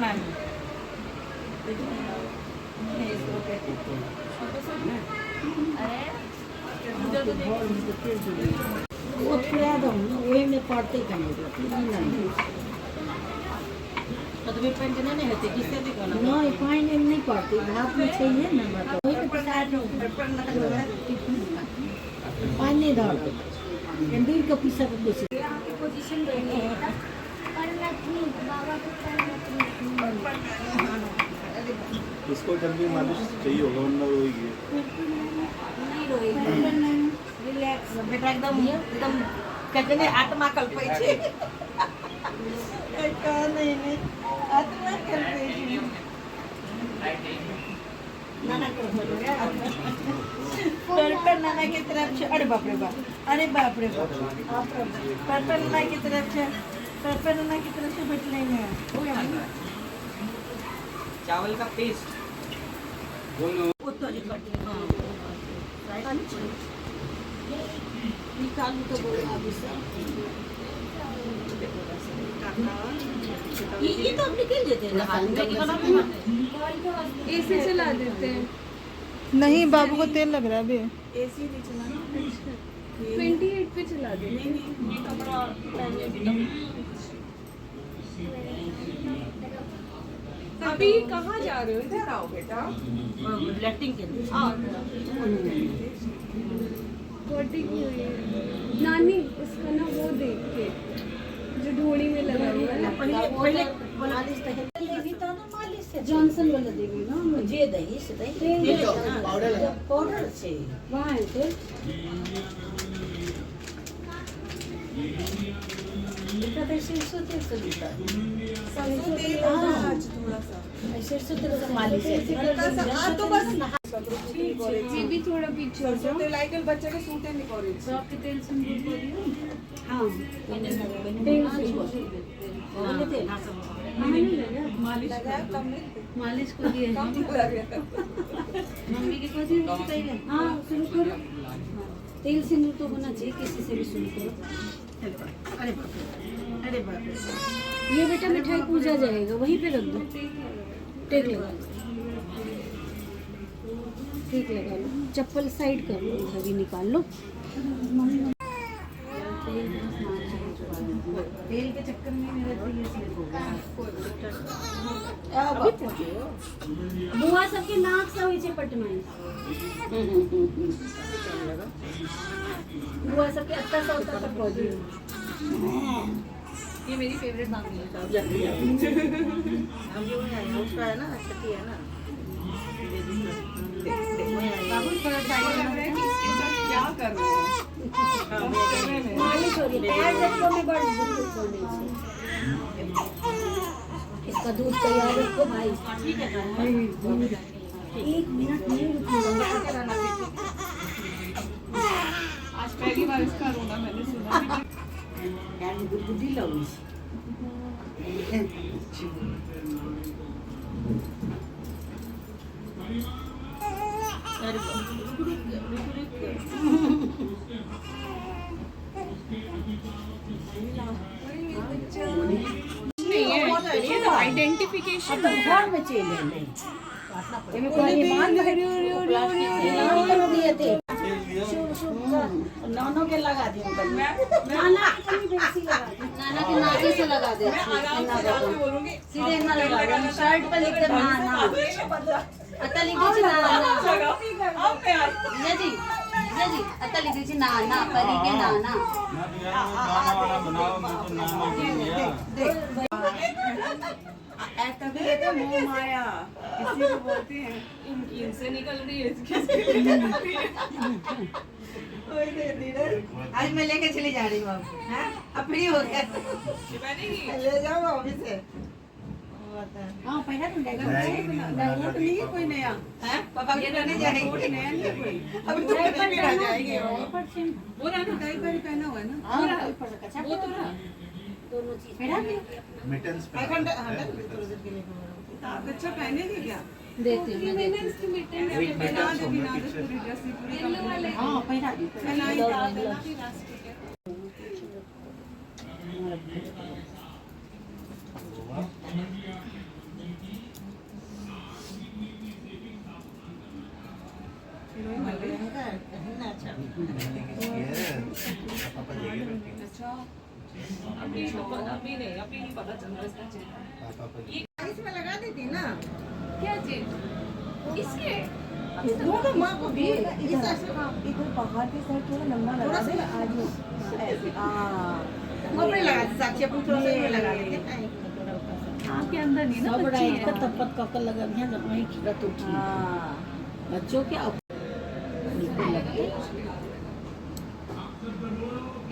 नानी वो थोड़ा दो वही में पड़ते कहीं तो तुम्हें पंजना नहीं होती किससे भी कोना नहीं पानी नहीं पड़ती भाप में चाहिए ना बताओ वही के साथ पानी डाल दो दूर का पीसा को कुछ पोजीशन देनी है पर मैं थी बाबा को इसको जब भी मालिश चाहिए होगा वरना रोएगी नहीं रोएगी रिलैक्स बेटा एकदम कहते हैं आत्मा कल्पायची का नहीं आत्मा कल्पायची नाना को बोलूँगा पर्पल नाना की तरफ से अरे बाप रे बाप पर्पल नाना की तरफ से बटले में चावल का पेस्ट निकालू तो बोला अभी ये तो अपने खेल देते हैं एसी चला देते हैं। नहीं बाबू को तेल लग रहा है अभी। एसी नहीं चलाना 28 पे चला देते हैं। ये कपड़ा पहनने की अभी कहाँ जा रहे हो? इधर आओ बेटा। लैटिंग के बॉडी की हुई है नानी उसका ना वो देख के जो ढोड़ी में लगा हुआ है। पहले मालिश तो ना मालिश से जॉनसन वाला देवी ना जे दही से दही पाउडर से वहाँ है तो बेटा तो सरसों तेल से देता है थोड़ा सा सरसों तेल से मालिश है तो बस ये भी थोड़ा पीछे हो जाओ। तो लाइकल बच्चे के सूटे नहीं करे सब के तेल से मुंह को दियो हां मालिश को दिए मम्मी के कोसी बताइए हाँ शुरू करो तेल से मुंह तो होना चाहिए किसी से भी शुरू करो अरे बाप ये बेटा मिठाई पूजा जाएगा वहीं पे रख दो टेक लगा लो ठीक लगा लो चप्पल साइड कर लो इधर ही निकाल लो तेल के चक्कर में मेरा तो ये स्लिप हो गया बुआ सबके नाक से होई छे पटनाई बुआ सबके अत्ता से होता तक पहुंची ये मेरी फेवरेट बांगड़ी है हम जो है उसका है ना छठी है ना बाबू थोड़ा साइड लग रहा है कि इसके साथ क्या कर रहे हैं मालिश हो रही है पैर जब में बड़ दुख होने से इसका दूध तैयार रखो भाई ठीक है एक मिनट नहीं रुकिएगा आज पहली बार इसका रोना मैंने सुना। यानी बुद्धि लगी आइडेंटिफिकेशन घर में चले ले ये कोई मान दिए थे नौनों के लगा दिए नाना नाना के नाके से लगा दे सीधे ना लगा दे शर्ट पे लिख दे नाना अता लिख दे नाना जी अता लिख दे नाना परी के नाना तभी ये तो मोह माया इसी को बोलते हैं इनसे निकल रही है इसके निकल रही है। आज मैं लेके चली जा रही हूँ अब फ्री हो गया ले जाओ ऑफिस से हां पहला तो लहंगा तो नहीं है कोई नया है पापा के नहीं जाएंगे नया नहीं है कोई अभी तो कहीं भी आ जाएंगे वो ना डायपर पहना हुआ है ना हां वो तो ना दोनों चीज पहना दे मिटन्स पे आप अच्छा पहनेगी क्या देती हूं मैं देती इसकी मीटिंग में एक बना मिनट देगी ना तो पूरी ड्रेस पूरी येलो वाले हूं हां पहना दी पहना ही था ना फिर इलास्टिक है। इसमें लगा देती ना क्या चीज इसके दोनों माँ को भी इधर बाहर के साइड थोड़ा लंबा लगा दे आज कपड़े लगा दे साक्षी पूछो से लगा देते आपके अंदर नहीं ना बड़ा बच्ची इसका है। तपत का लगा दिया जब मैं खिलत उठी बच्चों के बिल्कुल लगते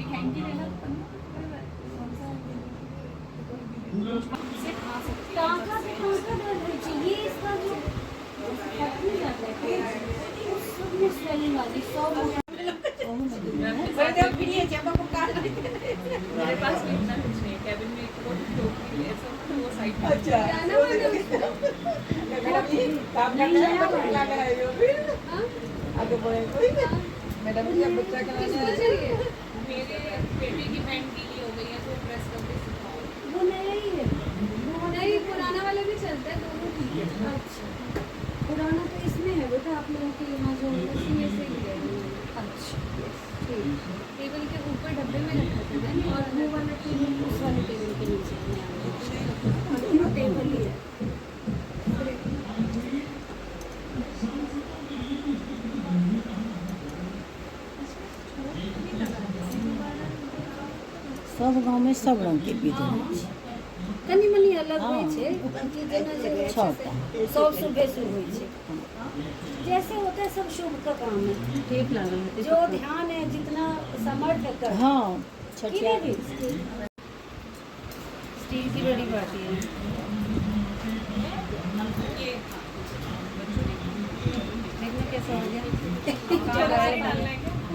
एक हैंकी लेना टाँका से टाँका दर्द होनी चाहिए इसका जो फट नहीं जाता है सब में स्वेलिंग वाली सब मेरे पास भी इतना कुछ नहीं है कैबिन में एक बहुत टोकरी है सब वो साइड पे मैडम जब बच्चा मेरे बेटे की पैंट गीली हो गई है तो प्रेस करके सिखाओ। वो नया ही है नहीं पुराना वाला भी चलता है दोनों ठीक है। अच्छा पुराना तो इसमें है बेटा आप लोगों के यहाँ जो उसी में से ही है अच्छा ठीक टेबल के ऊपर डब्बे में रखा था मैंने और वो वाला टेबल उस वाले टेबल के नीचे में दोनों टेबल ही है सब गांव में सब रंग के विध होइ छै कनी मनी अलग होइ छै बाकी जेना जे छटा सब शुभे शुभ होइ छै जैसे होता है सब शुभ का काम है टेप लागल है जो ध्यान है जितना समर्थ है कर हाँ छठिया भी स्टील की बड़ी बाटी है। देखना कैसा हो गया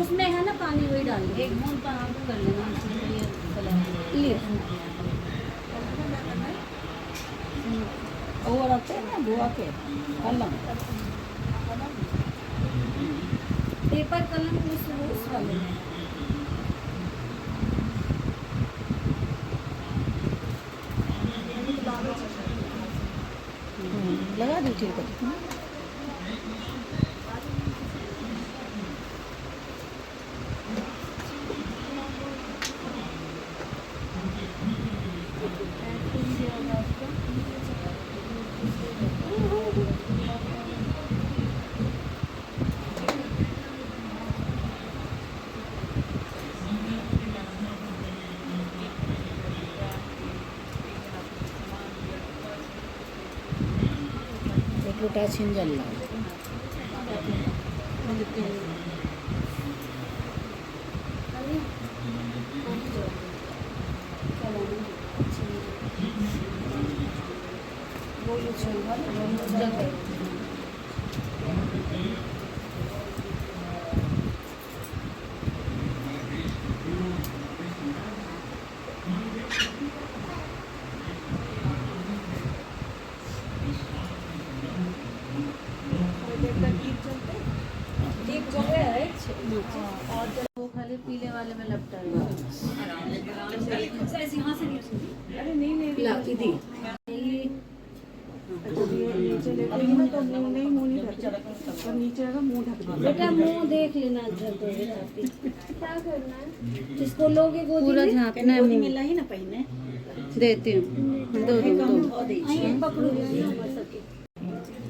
उसमें है ना पानी वही डाल दो एक बूंद पर आप कर लेना इसलिए ये कलर ले और रखते हैं ना बुआ के कलम पेपर कलम उस वाले में लगा दी ठीक है एक लोटा छिंजल ला वो खाली पीले वाले में लपटा है। लाकी दी बेटा मुंह देख लेना क्या करना है इसको लोगे गोदी पूरा में झाँपना है मुंह। मिला ही ना पहने देती हूँ दो ये पकड़ो समझ सके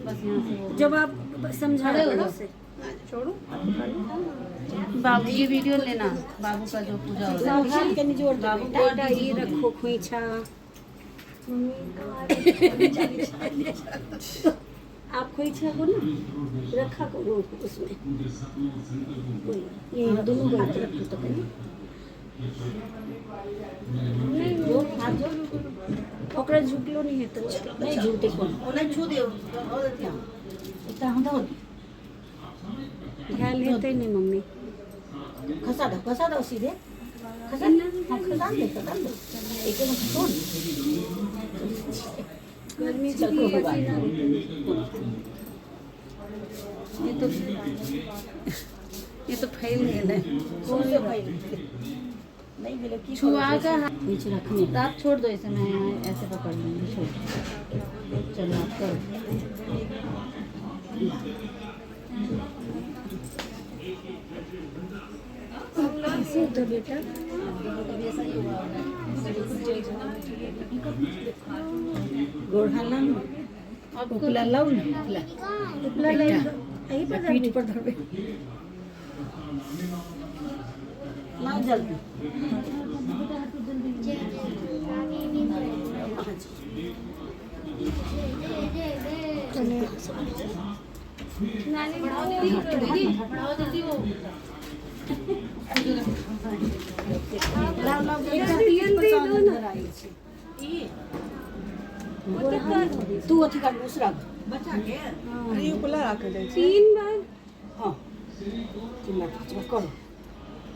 बस यहाँ से वो जब आप समझा खड़े हो रहे जाओ। हो से बाबू की वीडियो लेना बाबू का जो पूजा हो रहा है सावधान के निजोड़ दो बाबू बेटा को बेटा ये रखो खोइछा आप खोइछा को ना रखा करो उसमें ये दोनों बात रखो तो कहीं नहीं वो हाथ जो ओकरा झुकलो नहीं है तो नहीं झूठे को उन्हें छू दे इतना हम तो ध्यान लेते नहीं मम्मी खसा दो सीधे खसा दो एक एक छोड़ गर्मी चल की कोई बात ये तो फैल गया है नहीं मिले की छुआ का हाथ नीचे रखने तो आप छोड़ दो इसे मैं यहाँ ऐसे पकड़ लूँगी छोड़ चलो आप करो ऐसे दो बेटा कभी ऐसा ही हुआ होगा गोड़ हालना उपला लाओ ना उपला पीठ पर धरबे लाओ जल्दी तू अथी का दूसरा ये उपला रखा जाए 3 बार हाँ तुम करो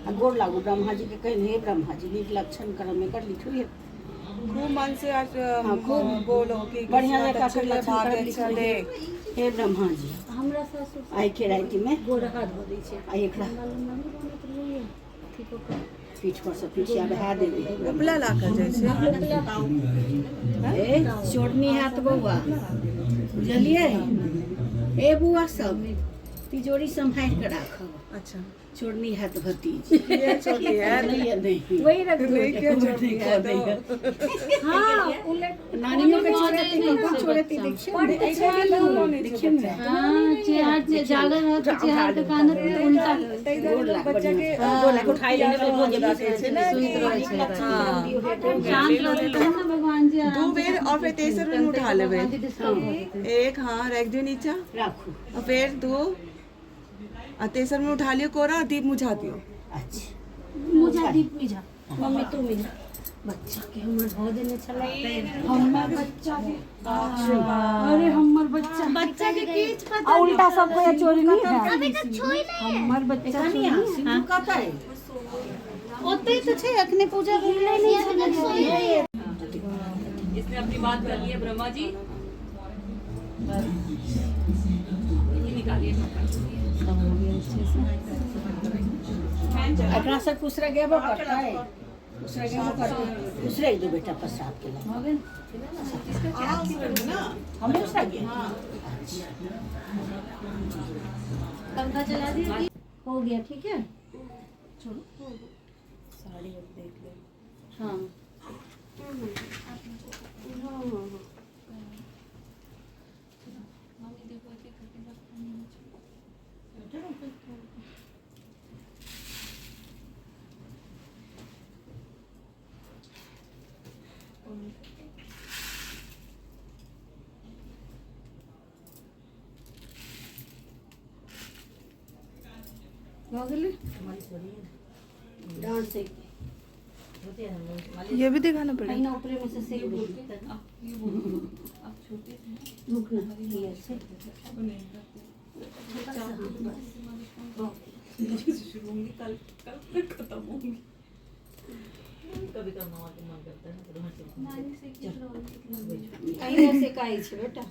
आ गोड़ लागू ब्रह्मा जी के कहीं हे ब्रह्मा जी नीक लक्षण कर्म में कर लिखी है खूब मन से आज हाँ, खूब बोलो कि बढ़िया किस्मत जगह अच्छी कर ले, लक्षण भाग्य कर अच्छा लिखी दे। है हे ब्रह्मा जी हमरा सासु आई के राइती में गोड़ हाथ धो दै छै आ एकरा ठीक ओकर पीठ पर से पीछे बहा देबे उपला लाकर जैसे ए छोड़नी हाथ बउआ बुझलिए ए बुआ सब तिजोरी संभाल के राखब अच्छा छोड़नी हाथ भतीजी ये छोटी है नहीं वही रख दो नहीं क्या छोटी है तो हाँ उलट नानियों के छोड़ती कौन छोड़ती देखिए ऐसे भी लोगों ने देखिए ना हाँ चेहरा जागर हो तो चेहरा के कान उल्टा गोड़ लाग बच्चा के गोड़ लाग उठाई लेने पे हो जाता से ना शांत रहते हैं ना भगवान जी दो बेर और फिर तेसर बेर उठा लेबे एक हाँ रख दियो नीचा राखू और फिर दो और तेसर में उठा लियो कोरा और दीप मुझा दियो अच्छा मुझा दीप मिझा मम्मी तू मिला बच्चा के हमर धो देने छला हमर बच्चा के अरे हमर बच्चा के किछ पता उल्टा सब को चोरी नहीं है हमर बच्चा नहीं हां कहता है ओते तो छे अखने पूजा भेलै नहीं है इसने अपनी बात कर ली है ब्रह्मा जी ये निकालिए एकरा से दूसरा गेबो करता है दूसरा गेबो करता है दूसरे दो बेटा प्रसाद के लिए हम दूसरा गे पंखा चला दिए हो गया ठीक है साड़ी अब देख ले हाँ डांस से ये भी दिखाना पड़ेगा कहीं ऊपर में से सेक दे रुक ना ये से शुरू होंगी कल फिर खत्म होंगी कभी करना मन करता है कहीं ऐसे काई छे बेटा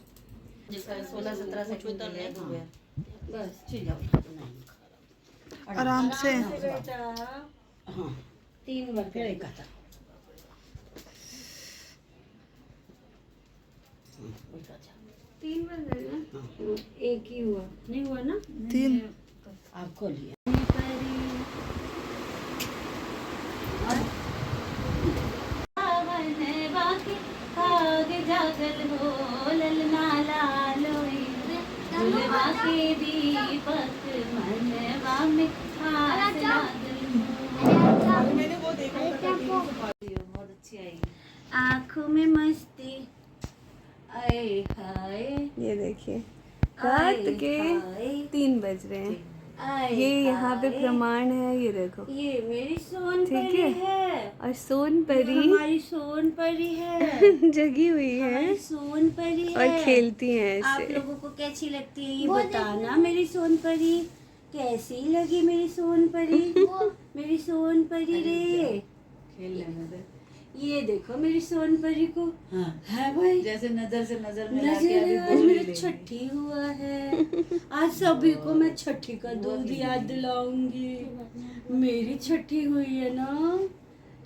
जिसका 16-17 से छूता नहीं बस चल जाओ आराम से हां 3 बार फिर एक आता उल्टा जा 3 बार है ना एक ही हुआ नहीं हुआ ना 3 आपको लिए आगे जागल हो ललना लालोई दुलवा के दीपक मनवा में आस लागल हो। मैंने वो देखा था बहुत अच्छी आई आँखों में मस्ती आए हाय ये देखिए आए रात के हाय 3 बज रहे हैं आए ये यहाँ पे हाय। प्रमाण है ये देखो ये मेरी सोन ठीक परी है। है और सोन परी हमारी सोन परी है जगी हुई है हमारी सोन परी है और खेलती हैं आप ऐसे लोगों को कैसी लगती है ये बताना मेरी सोन परी कैसी लगी मेरी सोन परी मेरी सोन परी रे ये देखो मेरी सोन परी को है भाई जैसे नजर से नजर मिला के नजर अभी आज बोल मेरा रही छठी हुआ है आज सभी को मैं छठी का दूध याद दिलाऊंगी मेरी छठी हुई है ना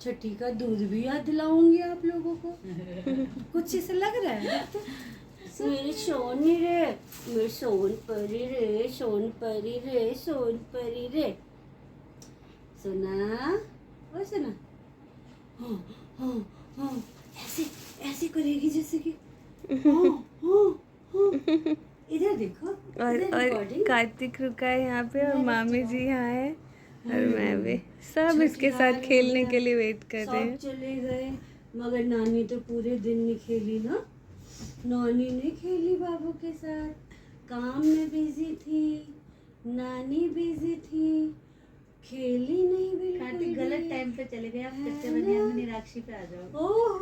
छठी का दूध भी याद दिलाऊंगी आप लोगों को कुछ ऐसा लग रहा है मेरी सोनी रे मेरी सोन परी रे सोन परी रे सोन परी रे सुना ओ सुना हाँ हाँ हाँ ऐसे ऐसे करेगी जैसे कि हाँ, हाँ, हाँ। इधर देखो और कार्तिक रुका है यहाँ पे और मामी जी यहाँ है और मैं भी सब इसके साथ खेलने के लिए वेट कर रहे सब हैं। चले गए मगर नानी तो पूरे दिन नहीं खेली ना। नानी नहीं खेली बाबू के साथ, काम में बिजी थी, नानी बिजी थी, खेली नहीं बिल्कुल। कार्तिक गलत टाइम पे चले गए, आप कच्चे बनियान में निराक्षी पे आ जाओ। ओह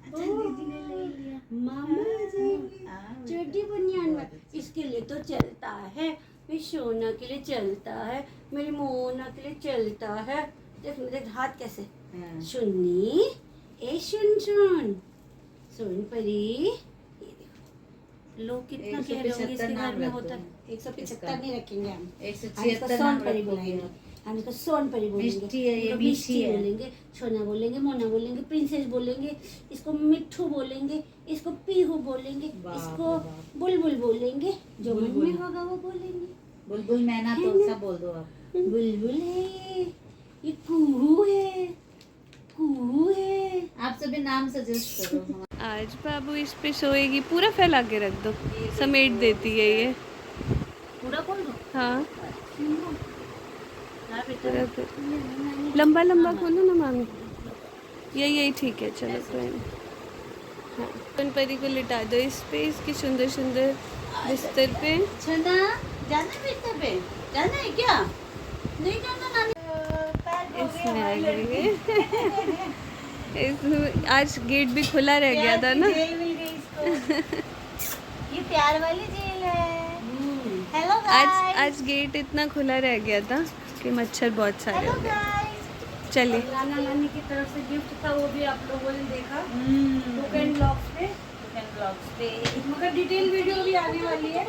दीदी ने ले लिया। मामा जी चड्डी बनियान में इसके लिए तो चलता है, मेरी सोना के लिए चलता है, मेरी मोना के लिए चलता है। देख मेरे हाथ कैसे सुन्नी ए सुन सुन सुन परी। ये देखो लोग कितना कह रहे होंगे इसके घर में होता है। 175 नहीं रखेंगे हम, 176 सोन परी बुलाएंगे, हम इसको सोन परी बोलेंगे, मिष्टी है, ये इसको मीठी मिष्टी है। बोलेंगे, सोना बोलेंगे, मोना बोलेंगे, प्रिंसेस बोलेंगे, इसको मिट्ठू बोलेंगे, इसको पीहू बोलेंगे, इसको बुलबुल बोलेंगे, जो मन में होगा वो बोलेंगे। बुलबुल मैना तो सब बोल दो आप। बुलबुल है, ये कुहू है, कुहू है। आप सभी नाम सजेस्ट करो। आज बाबू इस पे सोएगी, पूरा फैला के रख दो, समेट देती है ये। पूरा खोल दो। हाँ पूरा लंबा लंबा खोलो ना मामी। यही ठीक है, चलो कोई नहीं। हाँ सोन परी को लिटा दो इस पे, इसकी सुंदर सुंदर बिस्तर पे। छना जाना है बिस्तर पे? जाना है क्या? नहीं जाना नानी। इसमें आ गई इसमें आज गेट भी खुला रह गया था ना। जेल मिल गई इसको। ये प्यार वाली जेल है। हेलो आज गेट इतना खुला रह गया था कि मच्छर बहुत सारे हो गए। चलिए नाना नानी की तरफ से गिफ्ट था, वो भी आप लोगों ने देखा बुक एंड ब्लॉग्स पे। मगर डिटेल वीडियो भी आने वाली है।